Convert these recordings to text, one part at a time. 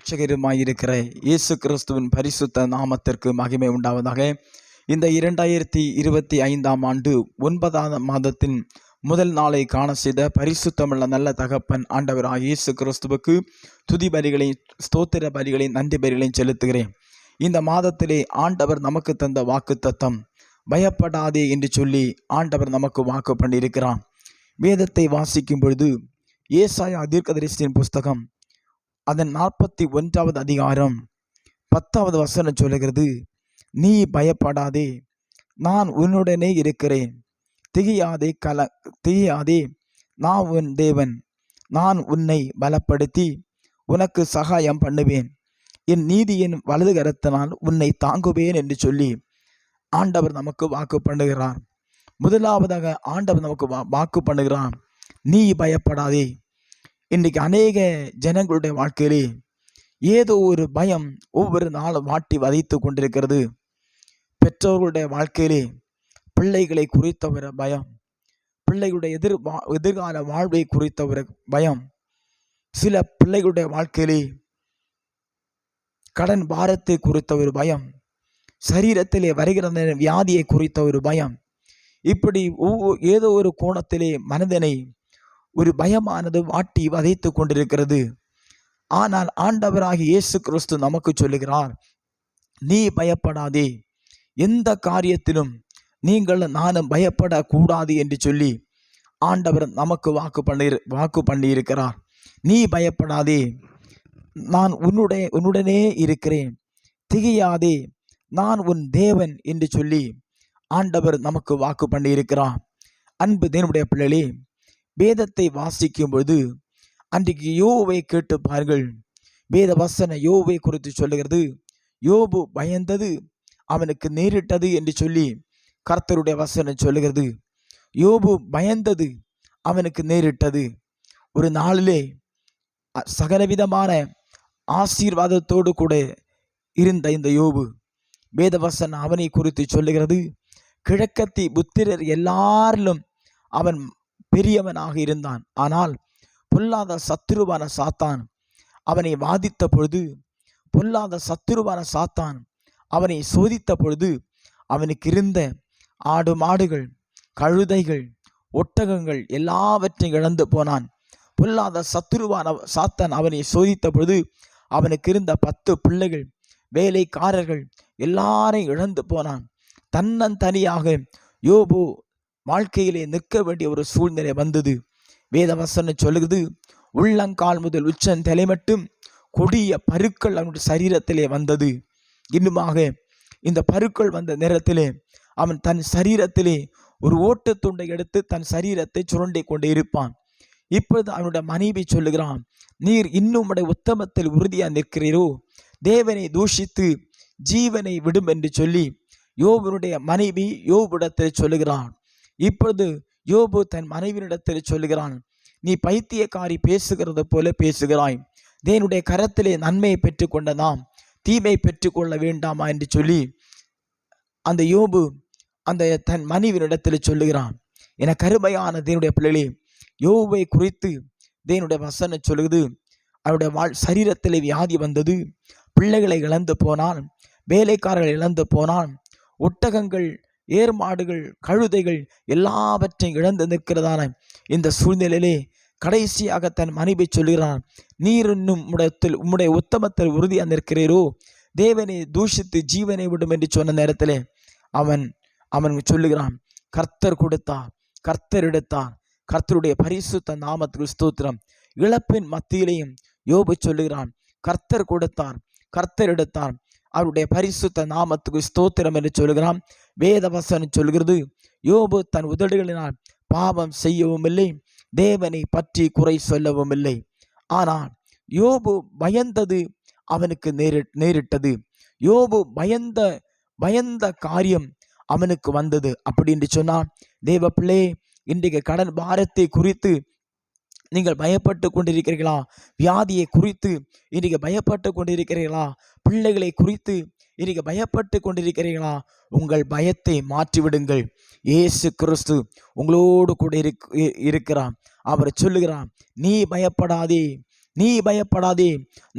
இரட்சகருமாயிருக்கிற இயேசு கிறிஸ்துவின் பரிசுத்த நாமத்திற்கு மகிமை உண்டாவதாக. இந்த 2025 ஆண்டு 9ஆம் மாதத்தின் முதல் நாளை காண செய்த பரிசுத்தமுள்ள நல்ல தகப்பன் ஆண்டவராக இயேசு கிறிஸ்துவுக்கு துதி பலிகளையும் ஸ்தோத்திர பலிகளையும் நன்றி பலிகளையும் செலுத்துகிறேன். இந்த மாதத்திலே ஆண்டவர் நமக்கு தந்த வாக்குத்தத்தம் பயப்படாதே என்று சொல்லி ஆண்டவர் நமக்கு வாக்கு பண்ணியிருக்கிறான். வேதத்தை வாசிக்கும் பொழுது ஏசாயா தீர்க்கதரிசியின் புஸ்தகம் அதன் 41வது அதிகாரம் 10வது வசனம் சொல்லுகிறது, நீ பயப்படாதே, நான் உன்னுடனே இருக்கிறேன், திகையாதே, நான் உன் தேவன், நான் உன்னை பலப்படுத்தி உனக்கு சகாயம் பண்ணுவேன், என் நீதியின் வலது கரத்தினால் உன்னை தாங்குவேன் என்று சொல்லி ஆண்டவர் நமக்கு வாக்கு பண்ணுகிறார். முதலாவதாக ஆண்டவர் நமக்கு வாக்கு பண்ணுகிறான், நீ பயப்படாதே. இன்றைக்கு அநேக ஜனங்களுடைய வாழ்க்கையிலே ஏதோ ஒரு பயம் ஒவ்வொரு நாளும் வாட்டி வதைத்து கொண்டிருக்கிறது. பெற்றோர்களுடைய வாழ்க்கையிலே பிள்ளைகளை குறித்த ஒரு பயம், பிள்ளைகளுடைய எதிர்கால வாழ்வை குறித்த ஒரு பயம், சில பிள்ளைகளுடைய வாழ்க்கையிலே கடன் பாரத்தை குறித்த ஒரு பயம், சரீரத்திலே வருகிற வியாதியை குறித்த ஒரு பயம், இப்படி ஏதோ ஒரு கோணத்திலே மனிதனை ஒரு பயமானது வாட்டி வதைத்து கொண்டிருக்கிறது. ஆனால் ஆண்டவராகிய இயேசு கிறிஸ்து நமக்கு சொல்லுகிறார், நீ பயப்படாதே, எந்த காரியத்திலும் நீங்கள் நானும் பயப்படக்கூடாது என்று சொல்லி ஆண்டவர் நமக்கு வாக்கு பண்ணியிருக்கிறார். நீ பயப்படாதே, நான் உன்னுடனே இருக்கிறேன், திகையாதே, நான் உன் தேவன் என்று சொல்லி ஆண்டவர் நமக்கு வாக்கு பண்ணியிருக்கிறார். அன்பு தேவனுடைய பிள்ளைகளே, வேதத்தை வாசிக்கும் பொழுது அன்றைக்கு யோபை கேட்டு பாருங்கள். வேத வசன யோபை குறித்து சொல்லுகிறது, யோபு பயந்தது அவனுக்கு நேரிட்டது என்று சொல்லி கர்த்தருடைய வசனம் சொல்லுகிறது. யோபு பயந்தது அவனுக்கு நேரிட்டது. ஒரு நாளிலே சகலவிதமான ஆசீர்வாதத்தோடு கூட இருந்த இந்த யோபு, வேத வசனம் அவனை குறித்து சொல்லுகிறது, கிழக்கத்தி புத்திரர் எல்லாரிலும் அவன் பெரியவனாக இருந்தான். ஆனால் பொல்லாத சத்துருவான சாத்தான் அவனை வாதித்த பொழுது, பொல்லாத சத்துருவான சாத்தான் அவனை சோதித்த பொழுது அவனுக்கு இருந்த ஆடு மாடுகள், கழுதைகள், ஒட்டகங்கள் எல்லாவற்றையும் இழந்து போனான். பொல்லாத சத்துருவான சாத்தான் அவனை சோதித்த பொழுது அவனுக்கு இருந்த 10 பிள்ளைகள், வேலைக்காரர்கள் எல்லாரையும் இழந்து போனான். தன்னந்தனியாக யோபு வாழ்க்கையிலே நிற்க வேண்டிய ஒரு சூழ்நிலை வந்தது. வேதவசனம் சொல்லுகிறது, உள்ளங்கால் முதல் உச்சந்தலை மட்டும் கொடிய பருக்கள் அவனுடைய சரீரத்திலே வந்தது. இன்னுமாக இந்த பருக்கள் வந்த நேரத்திலே அவன் தன் சரீரத்திலே ஒரு ஓட்டுத்துண்டை எடுத்து தன் சரீரத்தை சுரண்டி கொண்டே இருப்பான். இப்பொழுது அவனுடைய மனைவி சொல்லுகிறான், நீர் இன்னும் உடைய உத்தமத்தில் உறுதியா நிற்கிறீரோ, தேவனை தூஷித்து ஜீவனை விடும் என்று சொல்லி யோபுடைய மனைவி யோபுடத்தில் சொல்லுகிறான். இப்பொழுது யோபு தன் மனைவியிடத்தில் சொல்லுகிறான், நீ பைத்தியக்காரி பேசுகிறது போல பேசுகிறாய், தேவனுடைய கரத்திலே நன்மையை பெற்றுக்கொண்ட நாம் தீமை பெற்றுக்கொள்ள வேண்டாமா என்று சொல்லி அந்த யோபு அந்த தன் மனைவியிடத்தில் சொல்லுகிறான். என கருமையான தேவனுடைய பிள்ளைகளே, யோபை குறித்து தேவனுடைய வசனம் சொல்லுது, அவருடைய சரீரத்திலே வியாதி வந்தது, பிள்ளைகளை இழந்து போனான், வேலைக்காரர்கள் இழந்து போனான், ஒட்டகங்கள், ஏர்மாடுகள், கழுதைகள் எல்லாவற்றையும் இழந்து நிற்கிறதான இந்த சூழ்நிலையிலே கடைசியாக தன் மனைவி சொல்கிறான், நீர் இன்னும் உம்முடைய உத்தமத்தில் உறுதியாக நிற்கிறீரோ, தேவனை தூஷித்து ஜீவனை விடும் என்று சொன்ன நேரத்திலே அவன் சொல்லுகிறான், கர்த்தர் கொடுத்தார், கர்த்தர் எடுத்தார், கர்த்தருடைய பரிசுத்த நாமத்துக்கு ஸ்தோத்திரம். இழப்பின் மத்தியிலையும் யோபு சொல்லுகிறான், கர்த்தர் கொடுத்தார், கர்த்தர் எடுத்தார், அவருடைய பரிசுத்த நாமத்துக்கு ஸ்தோத்திரம் என்று சொல்லுகிறான். வேதவசனம் சொல்கிறது, யோபு தன் உதடுகளினால் பாவம் செய்யவும் இல்லை, தேவனை பற்றி குறை சொல்லவும் இல்லை. ஆனால் யோபு பயந்தது அவனுக்கு நேரிட்டது. யோபு பயந்த காரியம் அவனுக்கு வந்தது. அப்படி என்று சொன்னான். தேவ பிள்ளை, இன்றைக்கு கடன் பாரத்தை குறித்து நீங்கள் பயப்பட்டு கொண்டிருக்கிறீர்களா? வியாதியை குறித்து இன்றைக்கு பயப்பட்டு கொண்டிருக்கிறீர்களா? பிள்ளைகளை குறித்து இன்றைக்கு பயப்பட்டு கொண்டிருக்கிறீர்களா? உங்கள் பயத்தை மாற்றிவிடுங்கள். இயேசு கிறிஸ்து உங்களோடு கூட இருக்கிறான். அவர் சொல்லுகிறான், நீ பயப்படாதே, நீ பயப்படாதே,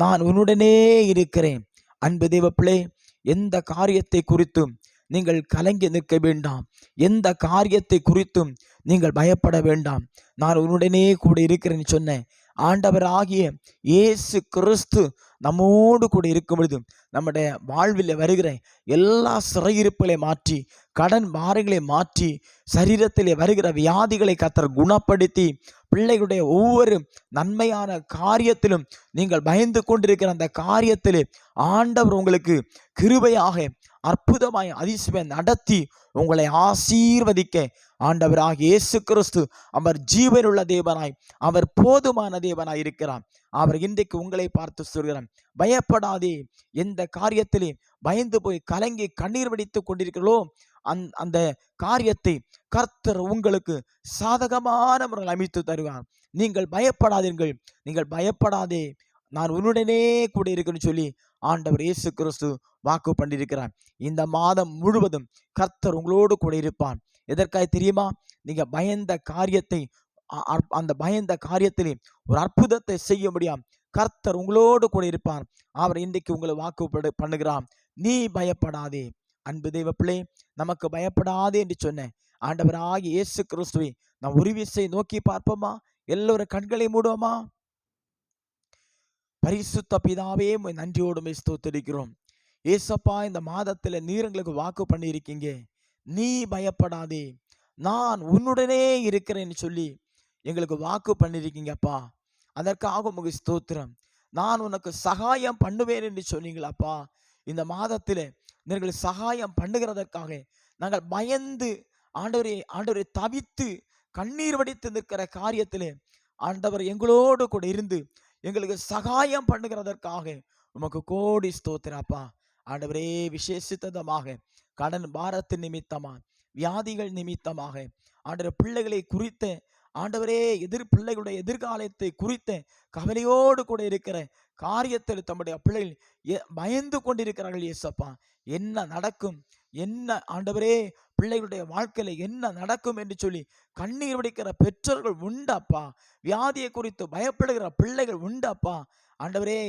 நான் உன்னுடனே இருக்கிறேன். அன்பு தேவ பிள்ளை, எந்த காரியத்தை குறித்தும் நீங்கள் கலங்கி நிற்க வேண்டாம். எந்த காரியத்தை குறித்தும் நீங்கள் பயப்பட வேண்டாம். நான் உன்னுடனே கூட இருக்கிறேன்னு சொன்ன ஆண்டவராகிய இயேசு கிறிஸ்து நம்மோடு கூட இருக்கும் பொழுது நம்முடைய வாழ்வில் வருகிற எல்லா சிறையிருப்புகளை மாற்றி, கடன் பாரங்களை மாற்றி, சரீரத்திலே வருகிற வியாதிகளை கர்த்தர் குணப்படுத்தி, பிள்ளைகளுடைய ஒவ்வொரு நன்மையான காரியத்திலும் நீங்கள் பயந்து கொண்டிருக்கிற அந்த காரியத்திலே ஆண்டவர் உங்களுக்கு கிருபையாக அற்புதமாய் அதிசயம் நடத்தி உங்களை ஆசீர்வதிக்க ஆண்டவராகிய இயேசு கிறிஸ்து அவர் ஜீவனுள்ள தேவனாய், அவர் போதுமான தேவனாய் இருக்கிறார். அவர் இன்றைக்கு உங்களை பார்த்து சொல்கிறார், பயப்படாதே. எந்த காரியத்திலே பயந்து போய் கலங்கி கண்ணீர் வடித்துக் கொண்டிருக்கிறோ அந்த காரியத்தை கர்த்தர் உங்களுக்கு சாதகமான முறையில் அமைத்து தருவார். நீங்கள் பயப்படாதீர்கள், நீங்கள் பயப்படாதே, நான் உன்னுடனே கூட இருக்குன்னு சொல்லி ஆண்டவர் இயேசு கிறிஸ்து வாக்கு பண்ணியிருக்கிறார். இந்த மாதம் முழுவதும் கர்த்தர் உங்களோடு கூட இருப்பார். எதற்காக தெரியுமா? நீங்க பயந்த காரியத்தை, அந்த பயந்த காரியத்திலே ஒரு அற்புதத்தை செய்ய முடியும். கர்த்தர் உங்களோடு கூட இருப்பார். அவர் இன்றைக்கு உங்களை வாக்கு பண்ணுகிறார், நீ பயப்படாதே. அன்பு தெய்வ பிள்ளை, நமக்கு பயப்படாதே என்று சொன்ன ஆண்டவராகிய இயேசு கிறிஸ்துவை நாம் ஒரு விசை நோக்கி பார்ப்போமா? எல்லோரும் கண்களை மூடுவோமா? பரிசுத்த பிதாவே, நன்றியோடு ஸ்தோத்திரிக்கிறோம். ஏசப்பா, இந்த மாதத்துல நீர் எங்களுக்கு வாக்கு பண்ணி இருக்கீங்க, நீ பயப்படாதே, நான் உன்னுடனே இருக்கிறேன்னு சொல்லி எங்களுக்கு வாக்கு பண்ணிருக்கீங்கப்பா. அதற்காக உங்களுக்கு ஸ்தோத்திரம். நான் உனக்கு சகாயம் பண்ணுவேன் என்று சொன்னீங்களாப்பா. இந்த மாதத்துல நீங்கள் சகாயம் பண்ணுகிறதற்காக நாங்கள் பயந்து ஆண்டவரை தவித்து கண்ணீர் வடித்து நிற்கிற காரியத்திலே ஆண்டவர் எங்களோடு கூட இருந்து எங்களுக்கு சகாயம் பண்ணுகிறதற்காக உமக்கு கோடி ஸ்தோத்திரப்பா. ஆண்டவரே, விசேஷித்தமாக கடன் பாரத்தின் நிமித்தமாக, வியாதிகள் நிமித்தமாக, ஆண்டவர் பிள்ளைகளை குறித்த ஆண்டவரே பிள்ளைகளுடைய எதிர்காலத்தை குறித்த கவலையோடு கூட இருக்கிற காரியத்தில் தம்முடைய பிள்ளைகள் பயந்து கொண்டிருக்கிறார்கள். ஏசப்பா, என்ன நடக்கும், என்ன ஆண்டவரே பிள்ளைகளுடைய வாழ்க்கையில என்ன நடக்கும் என்று சொல்லி கண்ணீர் வடிக்கிற பெற்றோர்கள் உண்டப்பா. வியாதியை குறித்து பயப்படுகிற பிள்ளைகள் உண்டப்பா. ஆண்டவரே,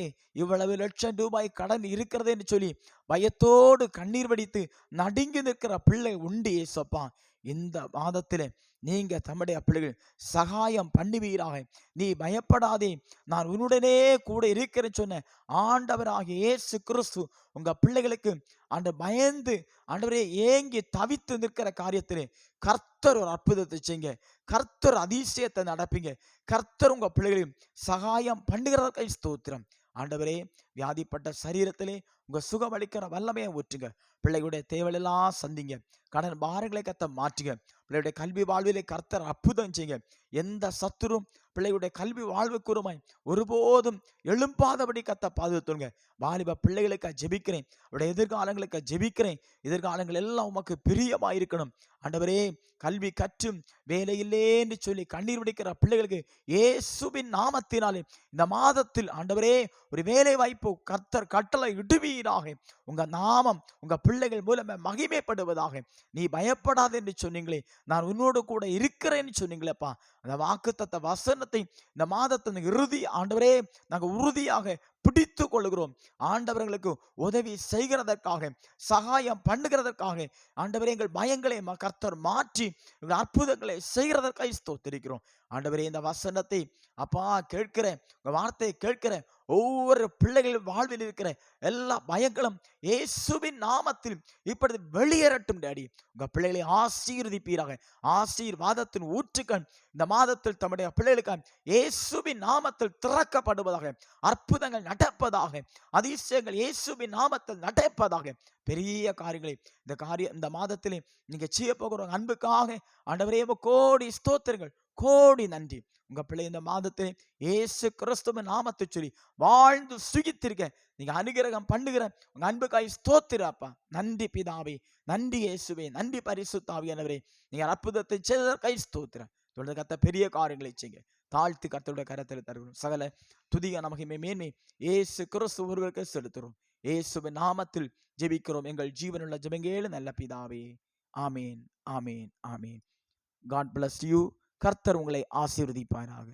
இவ்வளவு லட்சம் ரூபாய் கடன் இருக்கிறது என்று சொல்லி பயத்தோடு கண்ணீர் வடித்து நடுங்கி நிற்கிற பிள்ளை உண்டு. ஏசப்பா, இந்த மாதத்தில் நீங்க தம்முடைய பிள்ளைகள் சகாயம் பண்ணுவீராக. நீ பயப்படாதே, நான் உன்னுடனே கூட இருக்கிறேன்னு சொன்ன ஆண்டவராகிய இயேசு கிறிஸ்து உங்க பிள்ளைகளுக்கு அந்த பயந்து ஆண்டவரே ஏங்கி தவித்து நிற்கிற காரியத்திலே கர்த்தர் ஒரு அற்புதத்தை செய்யுங்க. கர்த்தர் அதிசயத்தை நடப்பீங்க. கர்த்தர் உங்க பிள்ளைகளையும் சகாயம் பண்ணுகிறதற்காக ஸ்தோத்திரம். ஆண்டவரே, வியாதிப்பட்ட சரீரத்திலே உங்க சுகம் அளிக்கிற வல்லமையை ஊற்றுங்க. பிள்ளைகளுடைய தேவையெல்லாம் சந்திங்க. கடன் பாரங்களை கர்த்தர் மாற்றுங்க. பிள்ளைகளுடைய கல்வி வாழ்விலே கர்த்தர் அற்புதம் செய்யுங்க. எந்த சத்துரும் பிள்ளைகளுடைய கல்வி வாழ்வு கூறுமாய் ஒருபோதும் எழும்பாதபடி கர்த்தர் பாதுகாத்துங்க. வாலிப பிள்ளைகளுக்கு ஜெபிக்கிறேன், அவருடைய எதிர்காலங்களுக்கு ஜெபிக்கிறேன். எதிர்காலங்கள் எல்லாம் உமக்கு பிரியமாயிருக்கணும். ஆண்டவரே, கல்வி கற்றும் வேலையில்லே என்று சொல்லி கண்ணீர் வடிக்கிற பிள்ளைகளுக்கு இயேசுவின் நாமத்தினாலே இந்த மாதத்தில் ஆண்டவரே ஒரு வேலை வாய்ப்பு கர்த்தர் கட்டளை இடுவீராக. உங்க நாமம் உங்க பிள்ளைகள் மூலமே மகிமைப்படுவதாக. நீ பயப்படாது என்று சொன்னீங்களே, நான் உன்னோடு கூட இருக்கிறேன்னு சொன்னீங்களேப்பா. அந்த வாக்குத்தத்த வசனத்தை இந்த மாதத்தின் இறுதி ஆண்டவரே நாங்கள் உறுதியாக பிடித்து கொள்கிறோம். ஆண்டவர்களுக்கு உதவி செய்கிறதற்காக, சகாயம் பண்ணுகிறதற்காக ஆண்டவரே எங்கள் பயங்களை கர்த்தர் மாற்றி எங்கள் அற்புதங்களை செய்கிறதற்காக ஸ்தோத்திரிக்கிறோம். ஆண்டவரே, இந்த வசனத்தை அப்பா கேட்கிற உங்க வார்த்தையை கேட்கிற ஒவ்வொரு பிள்ளைகள் வாழ்வில் இருக்கிற எல்லா பயங்களும் இயேசுவின் நாமத்தில் இப்படி வெளியேறட்டும். டாடி, உங்க பிள்ளைகளை ஆசீர்வதிப்பீராக. ஆசீர்வாதத்தின் ஊற்றுக்கள் இந்த மாதத்தில் தம்முடைய பிள்ளைகளுக்கு இயேசுவின் நாமத்தில் திறக்கப்படுவதாக. அற்புதங்கள் நடப்பதாக. அதிசயங்கள் இயேசுவின் நாமத்தில் நடப்பதாக. பெரிய காரியங்களை இந்த மாதத்திலே நீங்க செய்ய போகிற அன்புக்காக ஆண்டவரே கோடி ஸ்தோத்திரங்கள், கோடி நன்றி. உங்க பிள்ளை இந்த மாதத்தை இயேசு கிறிஸ்துவின் நாமத்தை சொல்லி வாழ்ந்து சுகித்திருக்க நீங்க அனுகிரகம் பண்ணுகிற உங்க அன்புக்காய் ஸ்தோத்திரப்பா. நன்றி பிதாவே, நன்றி இயேசுவே, நன்றி பரிசுத்த ஆவியானவரே. நீங்க அற்புதத்தை செய்ததற்காய் ஸ்தோத்திரம். தொடர்ந்து கர்த்தர் பெரிய காரியங்களை செய்யுங்க. தாழ்த்தி கர்த்தருடைய கரத்தில் தருகிறோம். சகல துதிய மகிமை மேன்மை இயேசு கிறிஸ்து ஒருவருக்கு செலுத்துகிறோம். இயேசுவின் நாமத்தில் ஜெபிக்கிறோம் எங்கள் ஜீவனுள்ள ஜெபங்கேளு நல்ல பிதாவே. ஆமேன், ஆமேன், ஆமேன். God bless you. கர்த்தர் உங்களை ஆசீர்வதிப்பாராக.